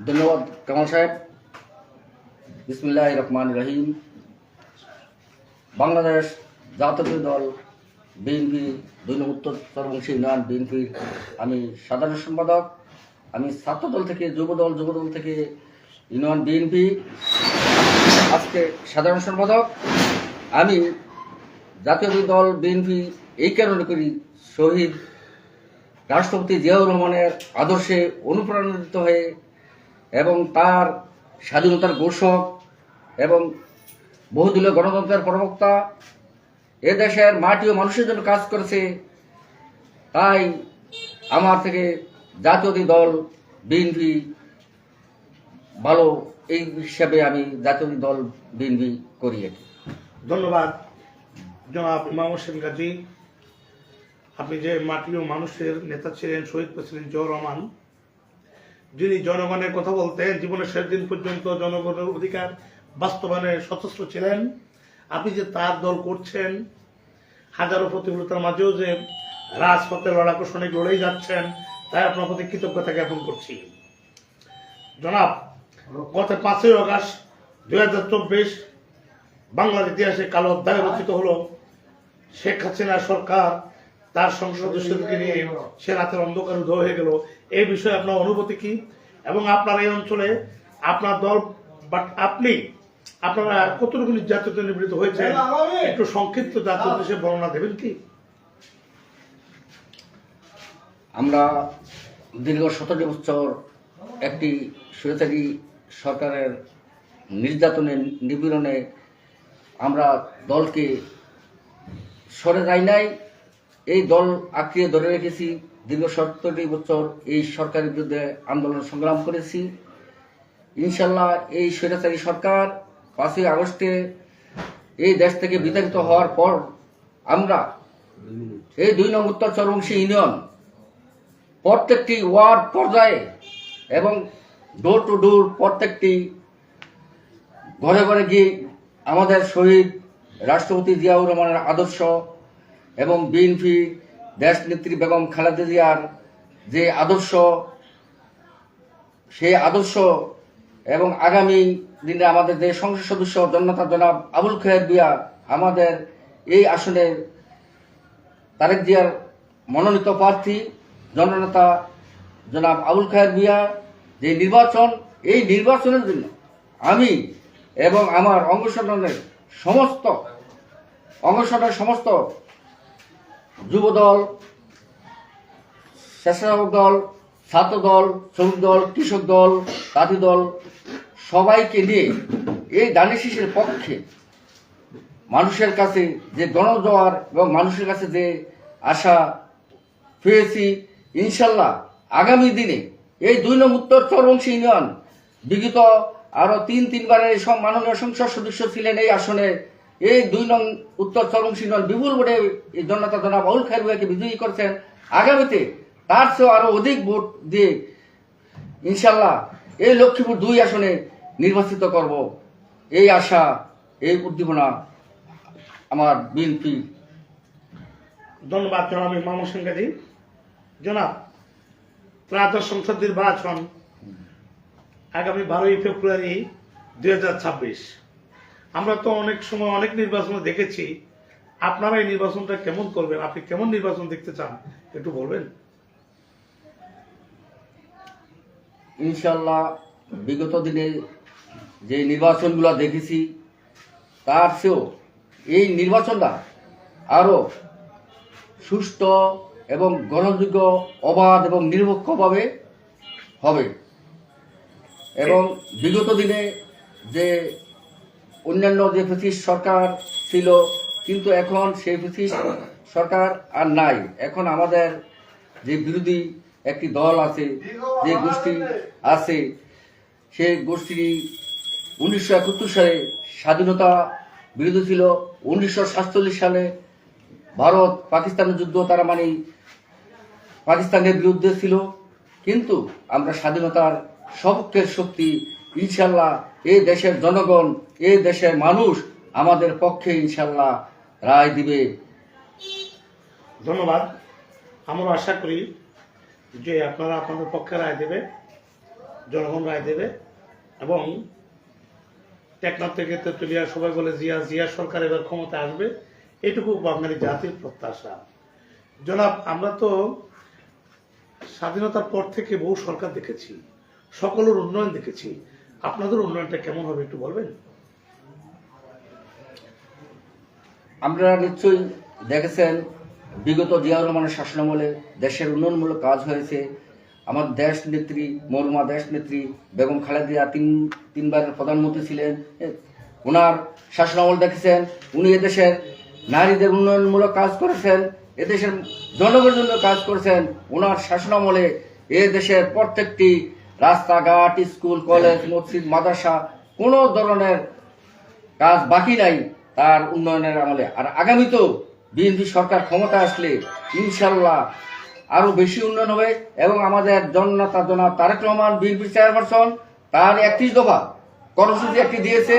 ধন্যবাদ কামাল সাহেব। বিসমিল্লাহির রহমানির রহিম। বাংলাদেশ জাতীয় দল বিএনপি ২ নং উত্তরবঙ্গী ইউনিয়ন বিএনপির আমি সাধারণ সম্পাদক। আমি ছাত্রদল থেকে যুবদল থেকে ইউনিয়ন বিএনপি আজকে সাধারণ সম্পাদক। আমি জাতীয় দল বিএনপি এই কারণে করি, শহীদ রাষ্ট্রপতি জিয়াউর রহমানের আদর্শে অনুপ্রাণিত হয়ে এবং তার স্বাধীনতার ঘোষক এবং বহুদলীয় গণতন্ত্রের প্রবক্তা, এ দেশের মাটি ও মানুষের জন্য কাজ করেছে। তাই আমার থেকে জাতীয় দল বিএনপি ভালো, এই হিসাবে আমি জাতীয় দল বিএনপি করি। ধন্যবাদ জনাব ইমাম হোসেন গাজী। আপনি যে মাটি ও মানুষের নেতা ছিলেন, শহীদ প্রেসিডেন্ট জিয়াউর রহমান, যিনি জনগণের কথা বলতেন, জীবনের শেষ দিন পর্যন্ত জনগণের অধিকার বাস্তবায়নে সচেষ্ট ছিলেন। আপনি যে তার দল করছেন, হাজারো প্রতিকূলতার মাঝেও যে রাজপথে লড়াকু সৈনিক লড়েই যাচ্ছেন, তাই আপনার প্রতি কৃতজ্ঞতা জ্ঞাপন করছি। জনাব, গত 5ই আগস্ট 2024 বাংলার ইতিহাসে কালো অধ্যায় রচিত হলো। শেখ হাসিনা সরকার তার সংসদ সদস্যদেরকে নিয়ে সে রাতের অন্ধকার উদয় হয়ে গেল। এই বিষয়ে আপনার অনুভূতি কি? এবং আপনার এই অঞ্চলে আপনার দল আপনারা কতটুকু নির্যাতিত নিবৃত হয়েছে, একটু সংক্ষিপ্ত জাতীয় দেশে বর্ণনা দেবেন কি? আমরা দীর্ঘ 17 বছর একটি স্বৈরাচারী সরকারের নির্যাতনে নিপীড়নে আমরা দলকে সরে যাই নাই। এই দল আঁকড়িয়ে ধরে রেখেছি। দীর্ঘ 17 বছর এই সরকারের বিরুদ্ধে আন্দোলন সংগ্রাম করেছি। ইনশাল্লাহ এই স্বৈরাচারী সরকার 5ই আগস্টে এই দেশ থেকে বিতাড়িত হওয়ার পর আমরা এই 2 নং উত্তর চরবংশী ইউনিয়ন প্রত্যেকটি ওয়ার্ড পর্যায়ে এবং ডোর টু ডোর প্রত্যেকটি ঘরে ঘরে গিয়ে আমাদের শহীদ রাষ্ট্রপতি জিয়াউর রহমানের আদর্শ এবং বিএনপি দেশ নেত্রী বেগম খালেদা জিয়ার যে আদর্শ, সেই আদর্শ এবং আগামী দিনে আমাদের যে সংসদ সদস্য জননেতা জনাব আবুল খায়ের ভূঁইয়া, আমাদের এই আসনের তারেক জিয়ার মনোনীত প্রার্থী জননেতা জনাব আবুল খায়ের ভূঁইয়া, যে নির্বাচন, এই নির্বাচনের জন্য আমি এবং আমার অঙ্গসংগঠনের সমস্ত যুবদল, স্বেচ্ছাসেবক দল, ছাত্র দল, শ্রমিক দল, কৃষক দল, তাঁতি দল সবাইকে নিয়ে এই দানের শীষের পক্ষে মানুষের কাছে যে গণজোয়ার এবং মানুষের কাছে যে আশা পেয়েছি, ইনশাল্লাহ আগামী দিনে এই 2 নং উত্তর চরবংশী ইউনিয়ন বিগত আরো 3বারের সব মাননীয় সংসদ সদস্য ছিলেন এই আসনে। এই 2 নং উত্তর চরবংশী ইউনিয়ন বিপুল ভোটে এই জননেতা জনাব আবুল খায়ের ভূঁইয়াকে বিজয়ী করেছেন। আগামীতে তার চেয়েও আরো অধিক ভোট দিয়ে ইনশাল্লাহ এই লক্ষ্মীপুর 2 আসনে নির্বাচিত করব, এই আশা, এই উদ্দীপনা আমার বিএনপি। ধন্যবাদ জনাব ইমাম হোসেন গাজী। জনাব, ত্রয়োদশ সংসদ নির্বাচন আগামী 12ই ফেব্রুয়ারি 2026। আমরা তো অনেক সময় অনেক নির্বাচন দেখেছি। আপনারা এই নির্বাচনটা কেমন করবেন? আপনি কেমন নির্বাচন দেখতে চান, একটু বলবেন? ইনশাল্লাহ বিগত দিনে যে নির্বাচনগুলো দেখেছি, তার চেয়েও এই নির্বাচনটা আরো সুষ্ঠু এবং গ্রহণযোগ্য, অবাধ এবং নিরপেক্ষভাবে হবে। এবং বিগত দিনে যে অন্যান্য যে ফ্যাসিস্ট সরকার ছিল, কিন্তু এখন সেই ফ্যাসিস্ট সরকার আর নাই। এখন আমাদের যে বিরোধী একটি দল আছে, যে গোষ্ঠী আছে, সেই গোষ্ঠী 1971 সালে স্বাধীনতা বিরোধী ছিল। 1947 সালে ভারত পাকিস্তানের যুদ্ধ তারা পাকিস্তানের বিরুদ্ধে ছিল। কিন্তু আমরা স্বাধীনতার সপক্ষের শক্তি। ইনশাল্লাহ এই দেশের জনগণ, এই দেশের মানুষ আমাদের পক্ষে ইনশাল্লাহ রায় দিবে। ধন্যবাদ। আমরা আশা করি যে আপনারা আপনাদের পক্ষে রায় দেবে। জনগণ রায় দেবে এবং টেকনাফ থেকে তেঁতুলিয়া সবাই বলে জিয়া সরকার এবার ক্ষমতা আসবে, এটুকু বাঙালি জাতির প্রত্যাশা। জনাব, আমরা তো স্বাধীনতার পর থেকে বহু সরকার দেখেছি, সকলের উন্নয়ন দেখেছি, আপনাদের উন্নয়নটা কেমন হবে একটু বলবেন? আমরা নিশ্চয়ই দেখেছেন বিগত জিয়াউর রহমানের শাসনামলে দেশের উন্নয়নমূলক কাজ হয়েছে। আমার দেশ নেত্রী মরহুমা দেশ নেত্রী বেগম খালেদা জিয়া তিনবারের প্রধানমন্ত্রী ছিলেন। ওনার শাসনামল দেখেছেন, উনি এদেশের নারীদের উন্নয়নমূলক কাজ করেছেন, এদেশের জনগণের জন্য কাজ করেছেন। ওনার শাসনামলে এ দেশের প্রত্যেকটি রাস্তাঘাট, স্কুল, কলেজ, মসজিদ, মাদ্রাসা কোনো ধরনের কাজ বাকি নাই তার উন্নয়নের আমলে। আর আগামীতেও বিএনপি সরকার ক্ষমতা আসলে ইনশাল্লাহ আরো বেশি উন্নয়ন হবে এবং আমাদের জননেতা জনাব তারেক রহমান বিএনপি চেয়ারপারসন তার 31 দফা কর্মসূচি একটি দিয়েছে।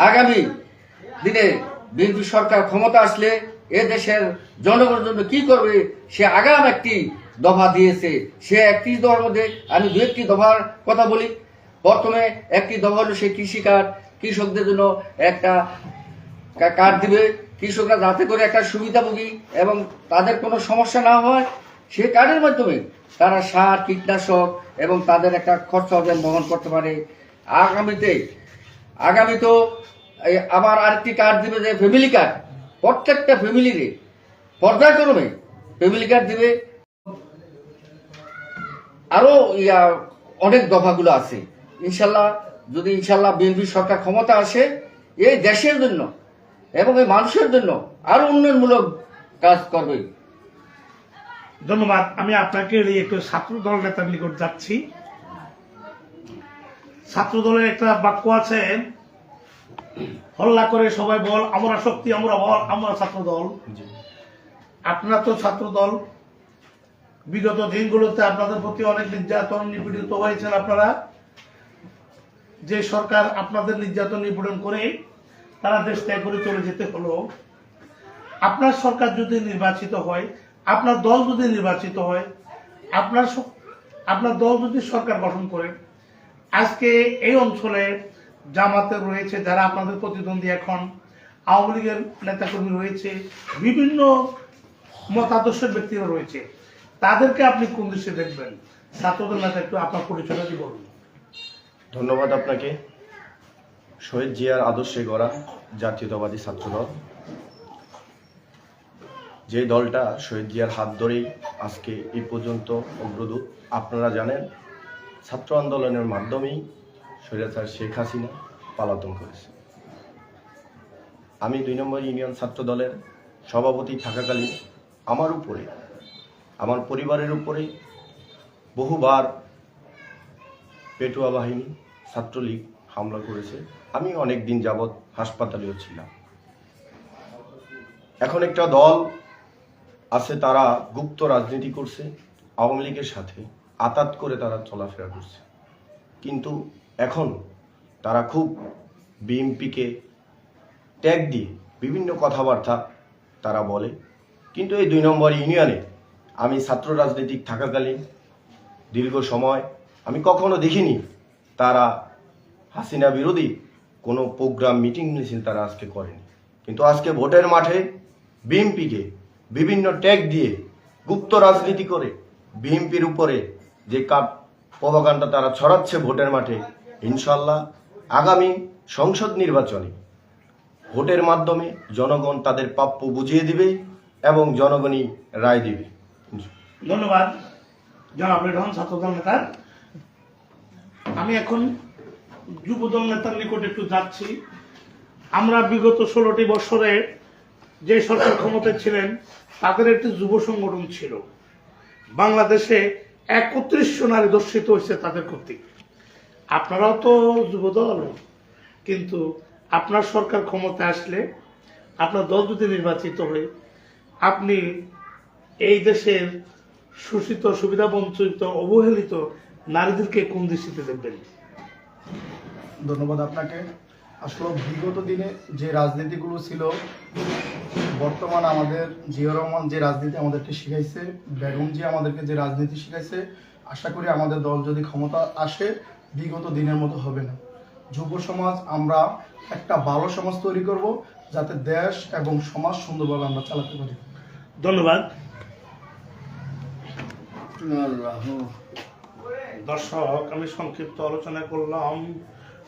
আগামী দিনে বিএনপি সরকার ক্ষমতা আসলে এ দেশের জনগণের জন্য কি করবে সে আগাম একটি দফা দিয়েছে। সে 31 দফার মধ্যে আমি 2-1টি দফার কথা বলি। প্রথমে একটি দফা হলো সে কৃষি কার্ড, কৃষকদের জন্য একটা কার্ড দিবে, কৃষকরা যাতে করে একটা সুবিধাভোগী এবং তাদের কোনো সমস্যা না হয়, সে কার্ডের মাধ্যমে তারা সার, কীটনাশক এবং তাদের একটা খরচ বহন করতে পারে। আগামীতেও আবার আরেকটি কার্ড দিবে যে ফ্যামিলি কার্ড, প্রত্যেকটা ফ্যামিলিরে পর্যায়ক্রমে ফ্যামিলি কার্ড দিবে। আরো অনেক দফাগুলো আছে। যদি ইনশাল্লাহ বিএনপি সরকার ক্ষমতা আসে এই দেশের জন্য এবং এই মানুষের জন্য আরো উন্নয়নমূলক কাজ করবে। ধন্যবাদ। আমি আপনাকে একটু ছাত্র দল নেতার নিকট যাচ্ছি। ছাত্র দলের একটা বাক্য আছে, হল্লা করে সবাই বল আমরা শক্তি, আমরা বল, আমরা ছাত্র দল। আপনারা তো ছাত্র দল, বিগত দিনগুলোতে আপনাদের প্রতি অনেক নির্যাতন নিপীড়িত হয়েছেন। আপনারা যে সরকার আপনাদের নির্যাতন নিপীড়ন করে তারা দেশ ত্যাগ করে চলে যেতে হলো, আপনার সরকার যদি নির্বাচিত হয়, আপনার দল যদি নির্বাচিত হয়, আপনার দল যদি সরকার গঠন করে, আজকে এই অঞ্চলে জামাতের রয়েছে যারা আপনাদের প্রতিদ্বন্দ্বী, এখন আওয়ামী লীগের নেতাকর্মী রয়েছে, বিভিন্ন মতাদর্শের ব্যক্তিরা রয়েছে, তাদেরকে আপনি কোন দৃশ্যে দেখবেন? ছাত্রদের নেতা একটু আপনার পরিচয়টা দিয়ে বলুন। ধন্যবাদ আপনাকে। শহীদ জিয়ার আদর্শে গড়া জাতীয়তাবাদী ছাত্রদল, যে দলটা শহীদ জিয়ার হাত ধরেই আজকে এই পর্যন্ত অগ্রদূত। আপনারা জানেন ছাত্র আন্দোলনের মাধ্যমেই স্বৈরাচার শেখ হাসিনা পলাতন করেছে। আমি 2 নম্বর ইউনিয়ন ছাত্র দলের সভাপতি থাকাকালীন আমার উপরে, আমার পরিবারের উপরে বহুবার পেটুয়া বাহিনী, ছাত্রলীগ হামলা করেছে। আমি অনেক দিন যাবৎ হাসপাতালেও ছিলাম। এখন একটা দল আছে, তারা গুপ্ত রাজনীতি করছে, আওয়ামী লীগের সাথে আতাত করে তারা চলাফেরা করছে, কিন্তু এখন তারা খুব বিএনপিকে ট্যাগ দিয়ে বিভিন্ন কথাবার্তা তারা বলে। কিন্তু এই 2 নম্বর ইউনিয়নে আমি ছাত্র রাজনীতিক থাকাকালীন দীর্ঘ সময় আমি কখনো দেখিনি তারা হাসিনা বিরোধী কোনো প্রোগ্রাম, মিটিং, মিছিল তারা আজকে করেনি। কিন্তু আজকে ভোটের মাঠে বিএনপিকে বিভিন্ন ট্যাগ দিয়ে গুপ্ত রাজনীতি করে বিএনপির উপরে যে প্রপাগান্ডা তারা ছড়াচ্ছে ভোটের মাঠে, ইনশাল্লাহ আগামী সংসদ নির্বাচনে ভোটের মাধ্যমে জনগণ তাদের প্রাপ্য বুঝিয়ে দিবে এবং জনগণই রায় দিবে। ধন্যবাদ জনাব রেডন, ছাত্রদল নেতা। আমি এখন যুবদল নেতার নিকট একটু যাচ্ছি। আমরা বিগত 16টি বছরে যে সরকার ক্ষমতায় ছিলেন তাদের একটি যুব সংগঠন ছিল। বাংলাদেশে 3100 নারী ধর্ষিত হয়েছে তাদের কর্তৃক। আপনারাও তো যুবদল, কিন্তু আপনার সরকার ক্ষমতায় আসলে, আপনার দল যদি নির্বাচিত হয়, আপনি এই দেশের শোষিত, সুবিধা বঞ্চিত, অবহেলিত নারীদেরকে কোন দৃষ্টিতে দেখবেন? ধন্যবাদ আপনাকে। আসলে বিগত দিনে যে রাজনীতিগুলো ছিল, বর্তমান আমাদের জিয়া রহমান যে রাজনীতি আমাদেরকে শিখাইছে, বেগম জি আমাদেরকে যে রাজনীতি শিখাইছে, আশা করি আমাদের দল যদি ক্ষমতা আসে বিগত দিনের মতো হবে না। যুব সমাজ আমরা একটা ভালো সমাজ তৈরি করব, যাতে দেশ এবং সমাজ সুন্দরভাবে আমরা চালাতে পারি। ধন্যবাদ। দর্শক, আমি সংক্ষিপ্ত আলোচনা করলাম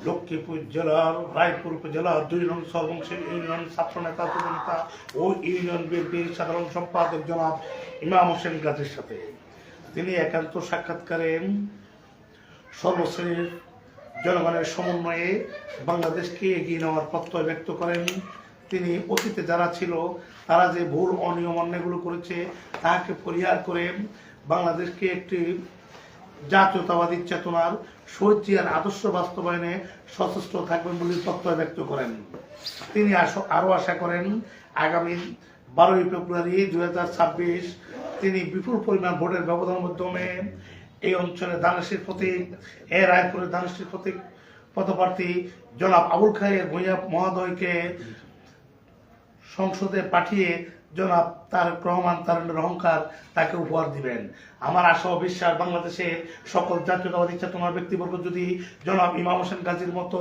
লক্ষ্মীপুর জেলার রায়পুর উপজেলার 2 নং সর্বংশী ইউনিয়ন ছাত্র নেতা উপনেতা ও ইউনিয়ন বিএনপির সাধারণ সম্পাদক জনাব ইমাম হোসেন গাজীর সাথে। তিনি একান্ত সাক্ষাৎকারে সর্বশ্রেণীর জনগণের সমন্বয়ে বাংলাদেশকে এগিয়ে নেওয়ার প্রত্যয় ব্যক্ত করেন। তিনি অতীতে যারা ছিল তারা যে ভুল অনিয়ম অন্যায়গুলো করেছে তাহাকে পরিহার করে বাংলাদেশকে একটি জাতীয়তাবাদী চেতনার শহীদ জিয়ার আদর্শ বাস্তবায়নে সচেষ্ট থাকবেন বলে প্রত্যয় ব্যক্ত করেন। তিনি আরও আশা করেন আগামী 12ই ফেব্রুয়ারি 2026 তিনি বিপুল পরিমাণ ভোটের ব্যবধানের মাধ্যমে এই অঞ্চলে দানেশের প্রতীক রায়পুরের দানেশের প্রতীক পদপ্রার্থী জনাব আবুল খায়ের ভূঁইয়া মহোদয়কে সংসদে পাঠিয়ে জনাব তারেক রহমান তারুণের অহংকার তাকে উপহার দিবেন। আমার আশা ও বিশ্বাস বাংলাদেশে সকল জাতীয়তাবাদী চেতনার ব্যক্তিবর্গ যদি জনাব ইমাম হোসেন গাজীর মতো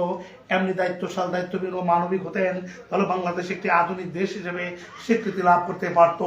এমনি দায়িত্বশাল দায়িত্বহীন ও মানবিক হতেন তাহলে বাংলাদেশ একটি আধুনিক দেশ হিসেবে স্বীকৃতি লাভ করতে পারত।